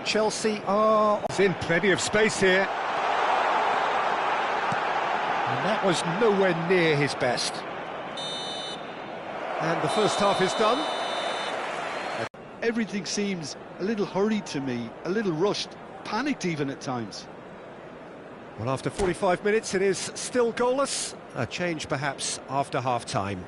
Chelsea are in plenty of space here. And that was nowhere near his best. And the first half is done. Everything seems a little hurried to me, a little rushed, panicked even at times. Well, after 45 minutes, it is still goalless. A change, perhaps, after half-time.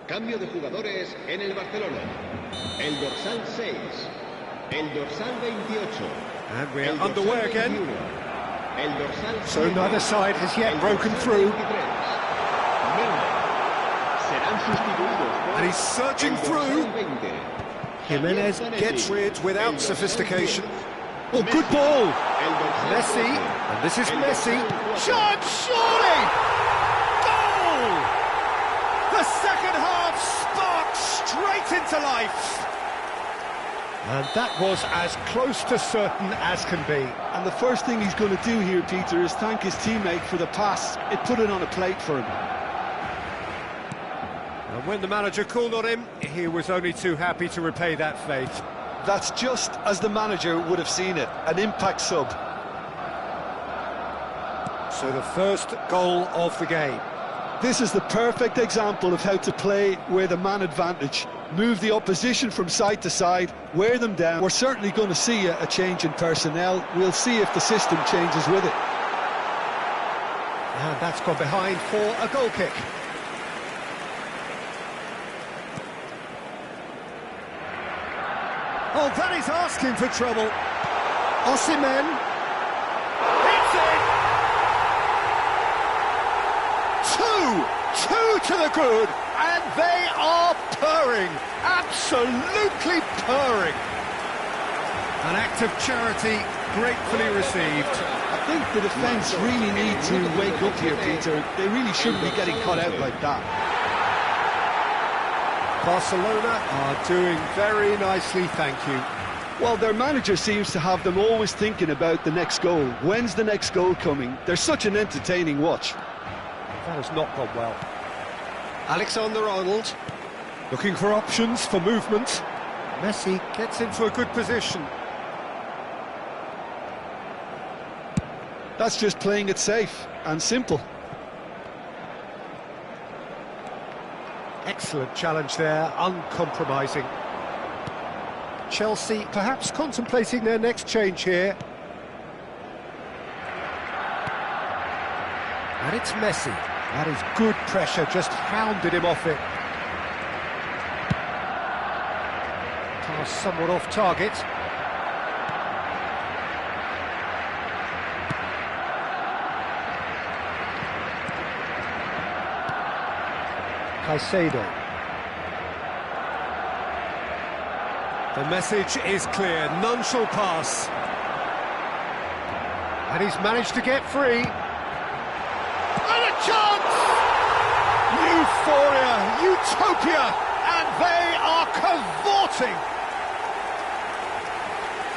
Cambio de jugadores en el Barcelona. El dorsal 6, el dorsal 28. And we're underway again. El dorsal 7, So neither side has yet broken through. Serán sustituidos por And he's surging el through. dorsal 20. Jimenez gets rid without sophistication. Oh, good ball! Messi, and this is Messi. Shot, surely! Goal! The second half sparks straight into life. And that was as close to certain as can be. And the first thing he's going to do here, Peter, is thank his teammate for the pass. It put it on a plate for him. And when the manager called on him, he was only too happy to repay that fate. That's just as the manager would have seen it, an impact sub. So the first goal of the game. This is the perfect example of how to play with a man advantage. Move the opposition from side to side, wear them down. We're certainly going to see a change in personnel. We'll see if the system changes with it. And that's gone behind for a goal kick. Oh, that is asking for trouble. Osimhen. Hits it! Two to the good, and they are purring, absolutely purring. An act of charity gratefully received. I think the defence really need to wake up here, Peter. They really shouldn't be getting cut out like that. Barcelona are doing very nicely, thank you. Well, their manager seems to have them always thinking about the next goal. When's the next goal coming? They're such an entertaining watch. That has not gone well. Alexander-Arnold looking for options for movement. Messi gets into a good position. That's just playing it safe and simple. Excellent challenge there, uncompromising. Chelsea perhaps contemplating their next change here. And it's Messi. That is good pressure, just hounded him off it. Pass somewhat off target. Caicedo. The message is clear, none shall pass. And he's managed to get free. And a chance! Euphoria, utopia, and they are cavorting.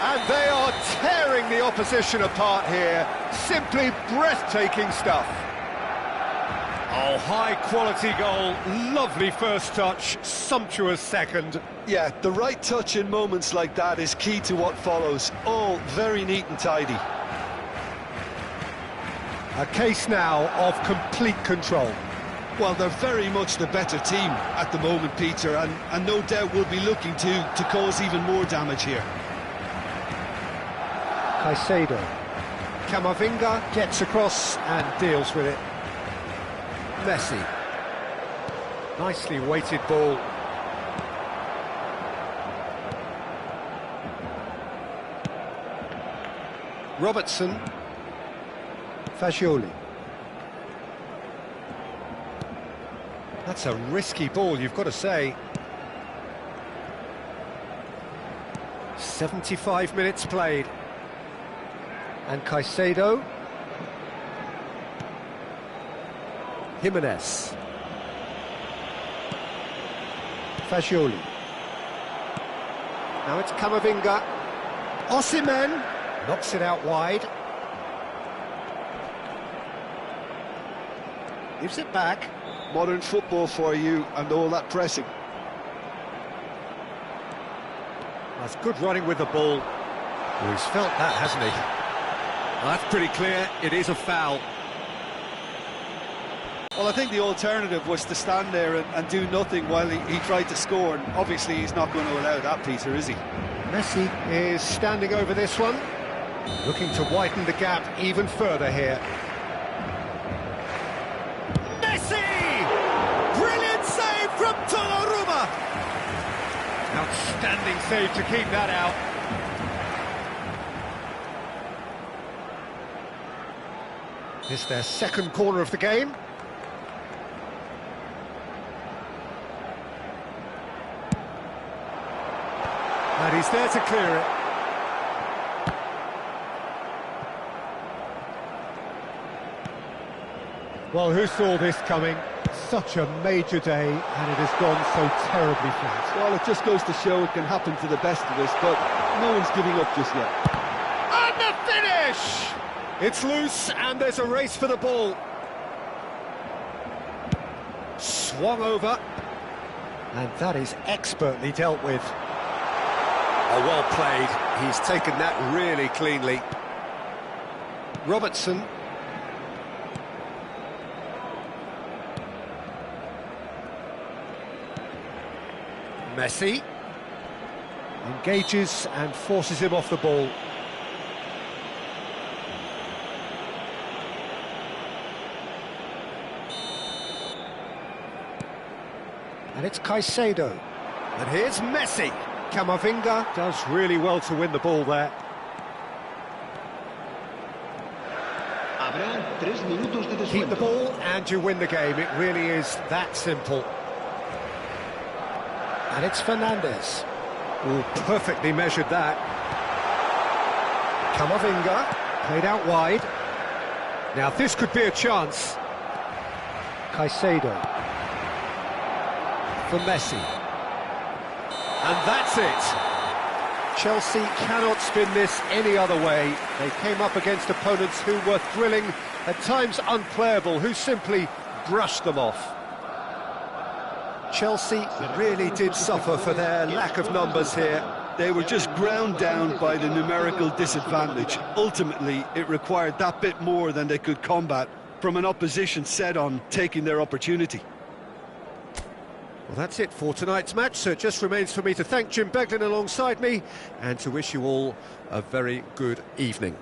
And they are tearing the opposition apart here. Simply breathtaking stuff. Oh, high-quality goal, lovely first touch, sumptuous second. Yeah, the right touch in moments like that is key to what follows. All very neat and tidy. A case now of complete control. Well, they're very much the better team at the moment, Peter, and no doubt will be looking to cause even more damage here. Caicedo. Camavinga gets across and deals with it. Messi. Nicely weighted ball. Robertson. Fagioli. That's a risky ball, you've got to say. 75 minutes played. And Caicedo. Jimenez. Fagioli. Now it's Camavinga. Osimhen knocks it out wide. Gives it back. Modern football for you and all that pressing. That's good running with the ball. Well, he's felt that, hasn't he? Well, that's pretty clear. It is a foul. Well, I think the alternative was to stand there and do nothing while he tried to score, and obviously he's not going to allow that, Peter, is he? Messi is standing over this one, looking to widen the gap even further here. Messi! Brilliant save from Donnarumma! Outstanding save to keep that out. It's their second corner of the game. And he's there to clear it. Well, who saw this coming? Such a major day, and it has gone so terribly flat. Well, it just goes to show it can happen to the best of us, but no one's giving up just yet. And the finish! It's loose, and there's a race for the ball. Swung over. And that is expertly dealt with. Oh, well played. He's taken that really cleanly. Robertson. Messi. Engages and forces him off the ball. And it's Caicedo. And here's Messi. Camavinga does really well to win the ball there. Keep the ball and you win the game. It really is that simple. And it's Fernandes. Oh, perfectly measured that. Camavinga, played out wide. Now this could be a chance. Caicedo. For Messi. And that's it. Chelsea cannot spin this any other way. They came up against opponents who were thrilling, at times unplayable, who simply brushed them off. Chelsea really did suffer for their lack of numbers here. They were just ground down by the numerical disadvantage. Ultimately, it required that bit more than they could combat from an opposition set on taking their opportunity. Well, that's it for tonight's match, so it just remains for me to thank Jim Beglin alongside me and to wish you all a very good evening.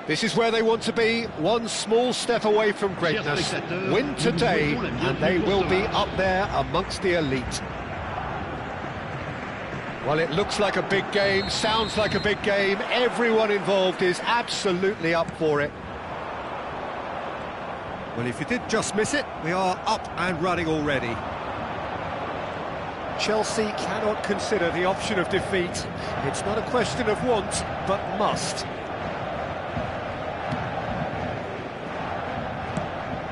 This is where they want to be, one small step away from greatness. Win today, and they will be up there amongst the elite. Well, it looks like a big game, sounds like a big game. Everyone involved is absolutely up for it. Well, if you did just miss it, we are up and running already. Chelsea cannot consider the option of defeat. It's not a question of want, but must.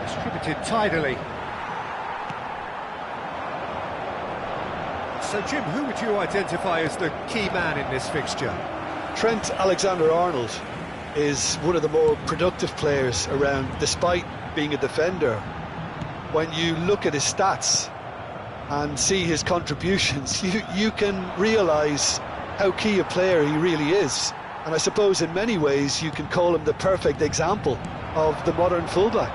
Distributed tidily. So, Jim, who would you identify as the key man in this fixture? Trent Alexander-Arnold is one of the more productive players around, despite being a defender. When you look at his stats, and see his contributions, you can realise how key a player he really is. And I suppose in many ways you can call him the perfect example of the modern fullback.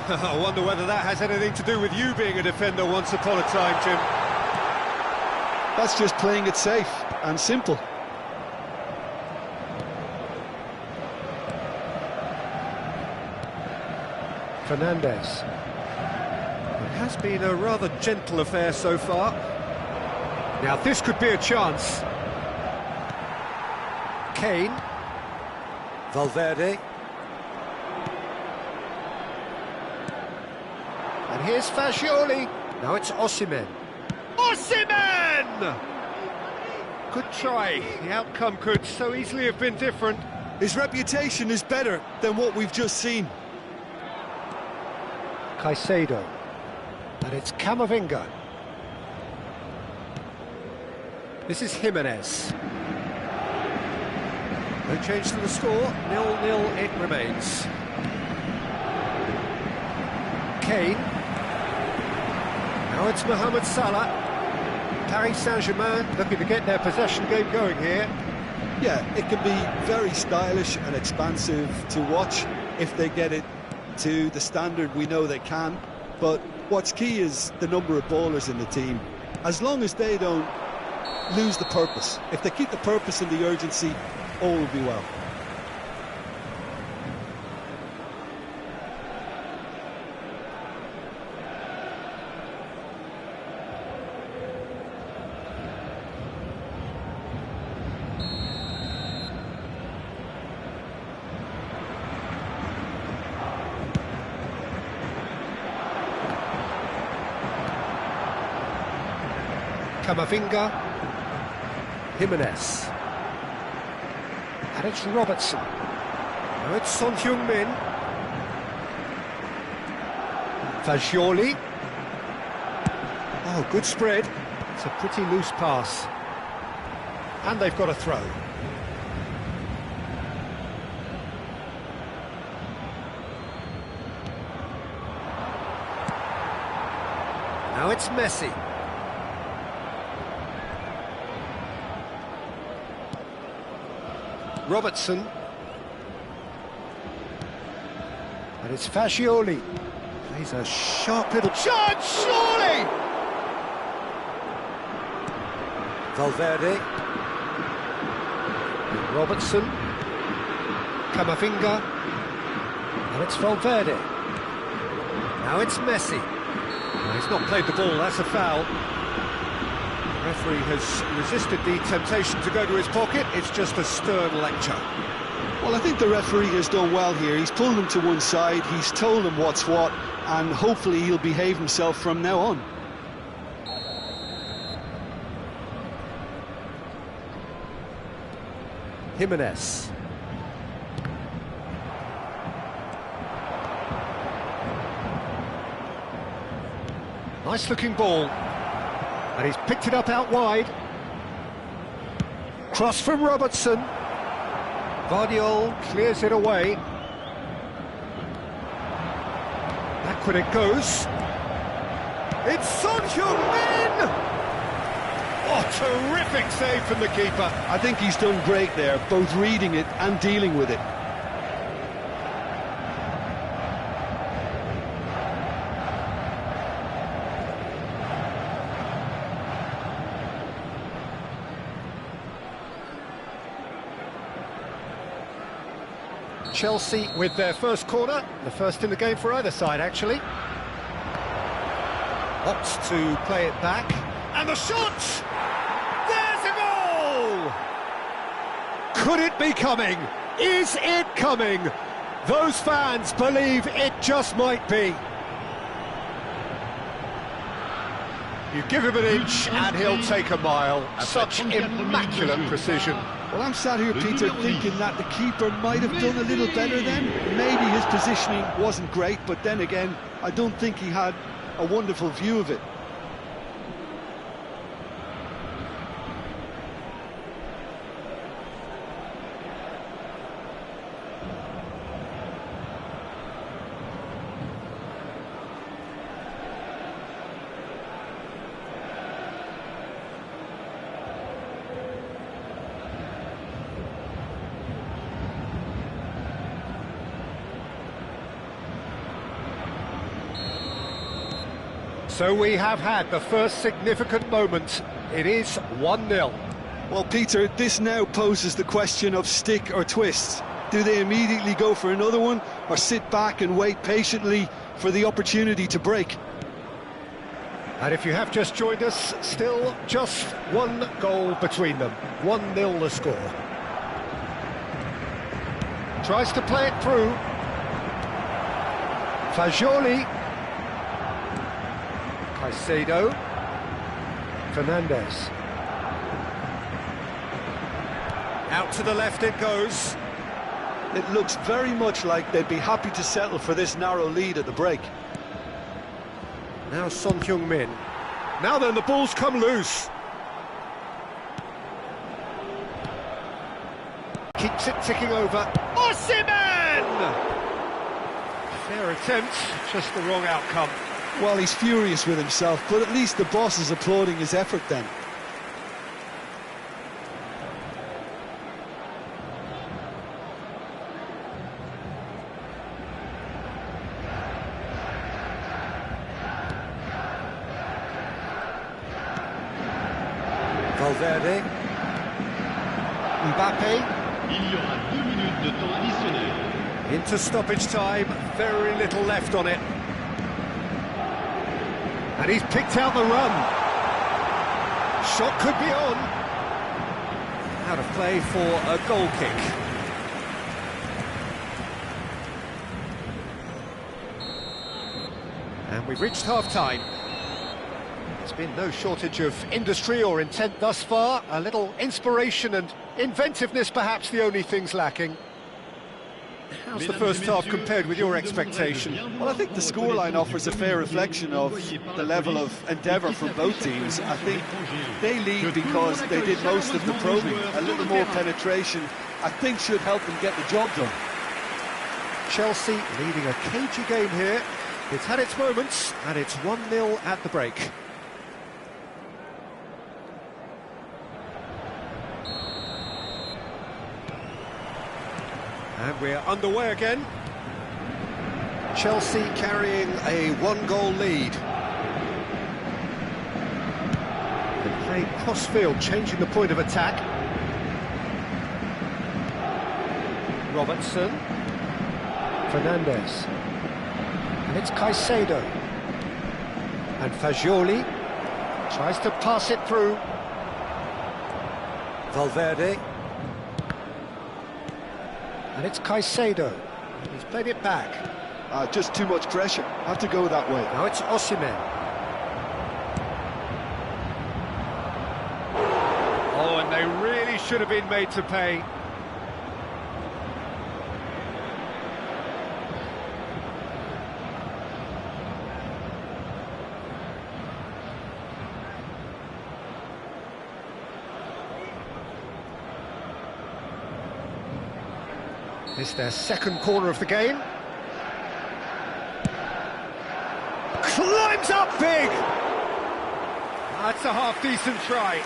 I wonder whether that has anything to do with you being a defender once upon a time, Jim. That's just playing it safe and simple. Fernandez. It has been a rather gentle affair so far. Now this could be a chance. Kane. Valverde. And here's Fagioli. Now it's Osimhen. Osimhen! Good try. The outcome could so easily have been different. His reputation is better than what we've just seen. Caicedo. And it's Camavinga. This is Jimenez. No change to the score. 0-0 it remains. Kane. Now it's Mohamed Salah. Paris Saint-Germain looking to get their possession game going here. Yeah, it can be very stylish and expansive to watch if they get it to the standard we know they can. But what's key is the number of ballers in the team. As long as they don't lose the purpose, if they keep the purpose and the urgency, all will be well. Camavinga, Jimenez, and it's Robertson. Now it's Son Heung-min, Fagioli. Oh, good spread. It's a pretty loose pass, and they've got a throw. Now it's Messi. Robertson, and it's Fagioli. He's a sharp little chance, surely! Valverde, Robertson, Camavinga, and it's Valverde. Now it's Messi. No, he's not played the ball, that's a foul. The referee has resisted the temptation to go to his pocket. It's just a stern lecture. Well, I think the referee has done well here. He's pulled him to one side, he's told him what's what, and hopefully he'll behave himself from now on. Jimenez. Nice looking ball. And he's picked it up out wide. Cross from Robertson. Vardiol clears it away. Backward it goes. It's Son Heung-min! Oh, terrific save from the keeper. I think he's done great there, both reading it and dealing with it. Chelsea with their first corner, the first in the game for either side, actually. Opts to play it back, and the shot! There's a goal! Could it be coming? Is it coming? Those fans believe it just might be. You give him an inch and he'll take a mile. Such immaculate precision. Well, I'm sat here, Peter, thinking that the keeper might have done a little better then. Maybe his positioning wasn't great, but then again, I don't think he had a wonderful view of it. So we have had the first significant moment. It is 1-0. Well, Peter, this now poses the question of stick or twist. Do they immediately go for another one, or sit back and wait patiently for the opportunity to break? And if you have just joined us, still just one goal between them. 1-0 the score. Tries to play it through. Fagioli. Caicedo. Fernandez. Out to the left it goes. It looks very much like they'd be happy to settle for this narrow lead at the break. Now Son Heung-min. Now then, the ball's come loose. Keeps it ticking over. Osimhen! Fair attempt, just the wrong outcome. Well, he's furious with himself, but at least the boss is applauding his effort then. Valverde. Mbappe. Il y aura 2 minutes de temps additionnel. Into stoppage time, very little left on it. And he's picked out the run. Shot could be on. Out of play for a goal kick. And we've reached half-time. There's been no shortage of industry or intent thus far. A little inspiration and inventiveness, perhaps the only things lacking. How's the first half compared with your expectation? Well, I think the scoreline offers a fair reflection of the level of endeavour from both teams. I think they lead because they did most of the probing. A little more penetration, I think, should help them get the job done. Chelsea leading a cagey game here. It's had its moments, and it's 1-0 at the break. And we're underway again. Chelsea carrying a 1-goal lead. They're playing cross-field, changing the point of attack. Robertson. Fernandez. And it's Caicedo. And Fagioli tries to pass it through. Valverde. And it's Caicedo. He's played it back. Just too much pressure. Have to go that way. Now it's Osimhen. Oh, and they really should have been made to pay. It's their second corner of the game. Climbs up big! That's a half-decent try.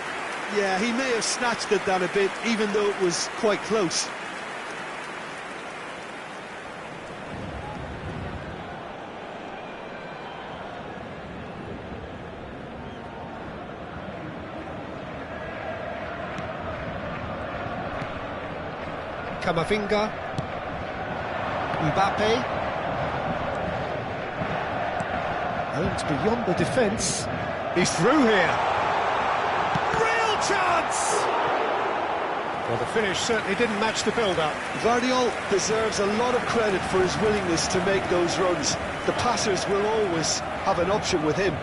Yeah, he may have snatched it down a bit, even though it was quite close. Camavinga. Mbappe. And beyond the defence. He's through here. Real chance! Well, the finish certainly didn't match the build-up. Vardiol deserves a lot of credit for his willingness to make those runs. The passers will always have an option with him.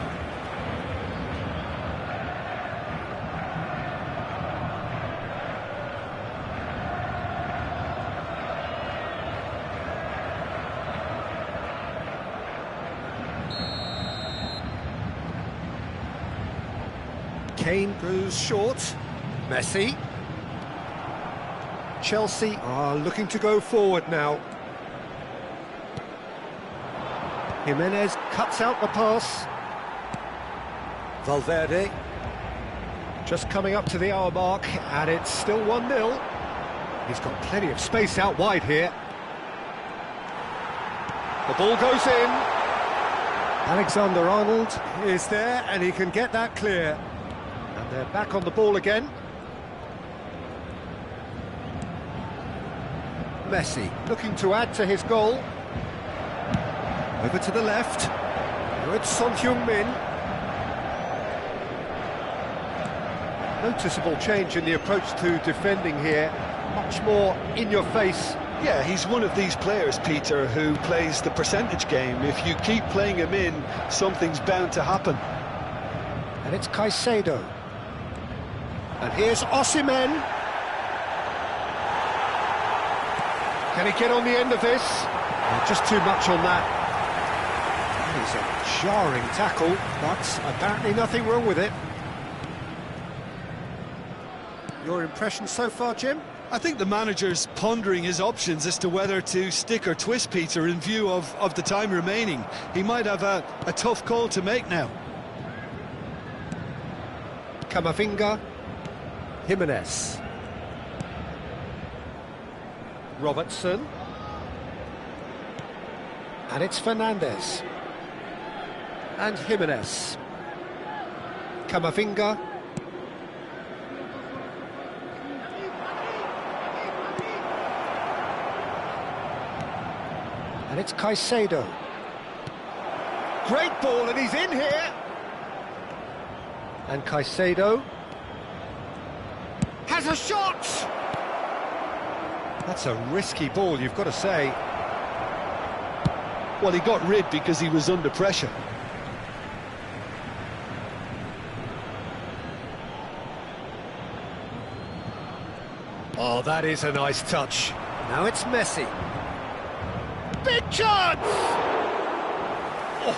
Kane goes short. Messi. Chelsea are looking to go forward now. Jimenez cuts out the pass. Valverde. Just coming up to the hour mark, and it's still 1-0. He's got plenty of space out wide here. The ball goes in. Alexander-Arnold is there, and he can get that clear. And they're back on the ball again. Messi looking to add to his goal. Over to the left. Now it's Son Heung-min. Noticeable change in the approach to defending here. Much more in your face. Yeah, he's one of these players, Peter, who plays the percentage game. If you keep playing him in, something's bound to happen. And it's Caicedo. And here's Osimhen. Can he get on the end of this? Oh, just too much on that. That is a jarring tackle, but apparently nothing wrong with it. Your impression so far, Jim? I think the manager's pondering his options as to whether to stick or twist, Peter, in view of the time remaining. He might have a tough call to make now. Camavinga. Jimenez. Robertson. And it's Fernandes. And Jimenez. Camavinga. And it's Caicedo. Great ball, and he's in here. And Caicedo has a shot. That's a risky ball, you've got to say. Well, he got rid because he was under pressure. Oh, that is a nice touch. Now it's Messi. Big chance! Oh,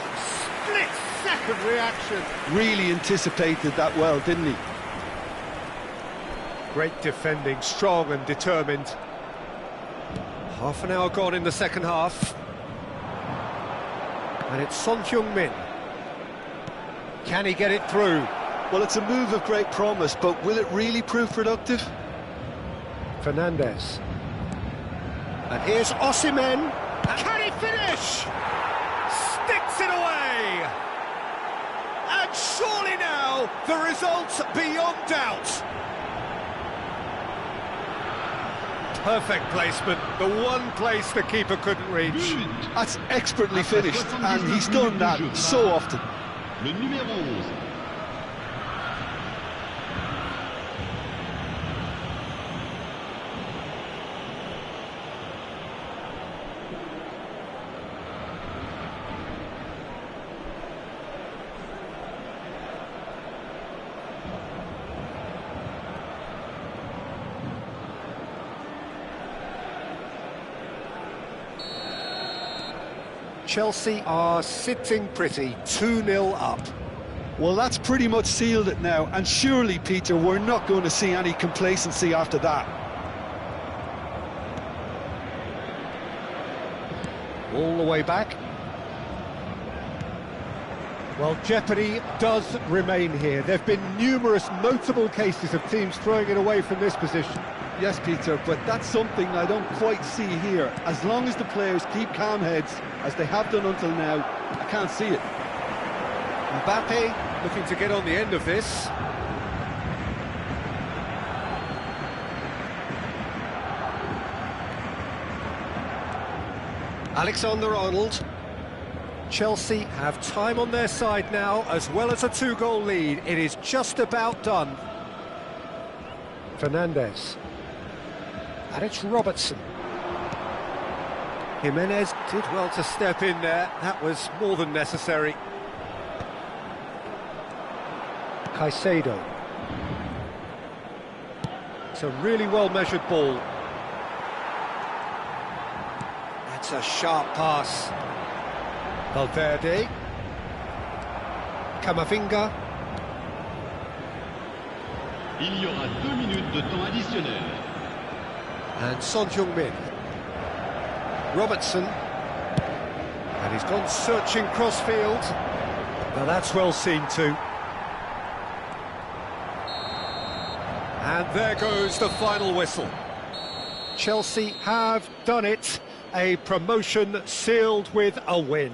split-second reaction. Really anticipated that well, didn't he? Great defending, strong and determined. Half an hour gone in the second half. And it's Son Heung-min. Can he get it through? Well, it's a move of great promise, but will it really prove productive? Fernandes. And here's Osimhen. Can he finish? Sticks it away! And surely now, the result's beyond doubt. Perfect placement, the one place the keeper couldn't reach. That's expertly finished, and he's done that so often. Le numéro 11. Chelsea are sitting pretty, 2-0 up. Well, that's pretty much sealed it now, and surely, Peter, we're not going to see any complacency after that. All the way back. Well, jeopardy does remain here. There have been numerous notable cases of teams throwing it away from this position. Yes, Peter, but that's something I don't quite see here. As long as the players keep calm heads, as they have done until now, I can't see it. Mbappe looking to get on the end of this. Alexander-Arnold. Chelsea have time on their side now, as well as a 2-goal lead. It is just about done. Fernandes. And it's Robertson. Jimenez did well to step in there. That was more than necessary. Caicedo. It's a really well-measured ball. That's a sharp pass. Valverde. Camavinga. Il y aura 2 minutes de temps additionnel. And Son Heung-min. Robertson. And he's gone searching crossfield. Now that's well seen too. And there goes the final whistle. Chelsea have done it. A promotion sealed with a win.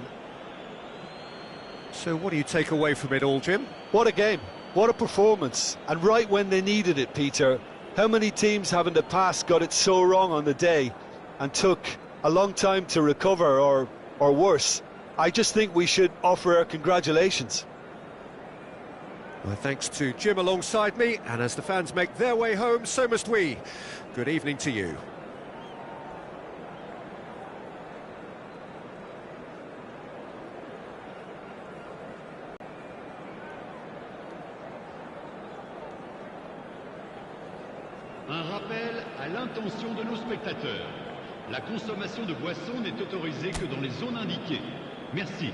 So what do you take away from it all, Jim? What a game, what a performance, and right when they needed it, Peter. How many teams have in the past got it so wrong on the day and took a long time to recover, or worse? I just think we should offer our congratulations. Well, thanks to Jim alongside me, and as the fans make their way home, so must we. Good evening to you. Un rappel à l'intention de nos spectateurs. La consommation de boissons n'est autorisée que dans les zones indiquées. Merci.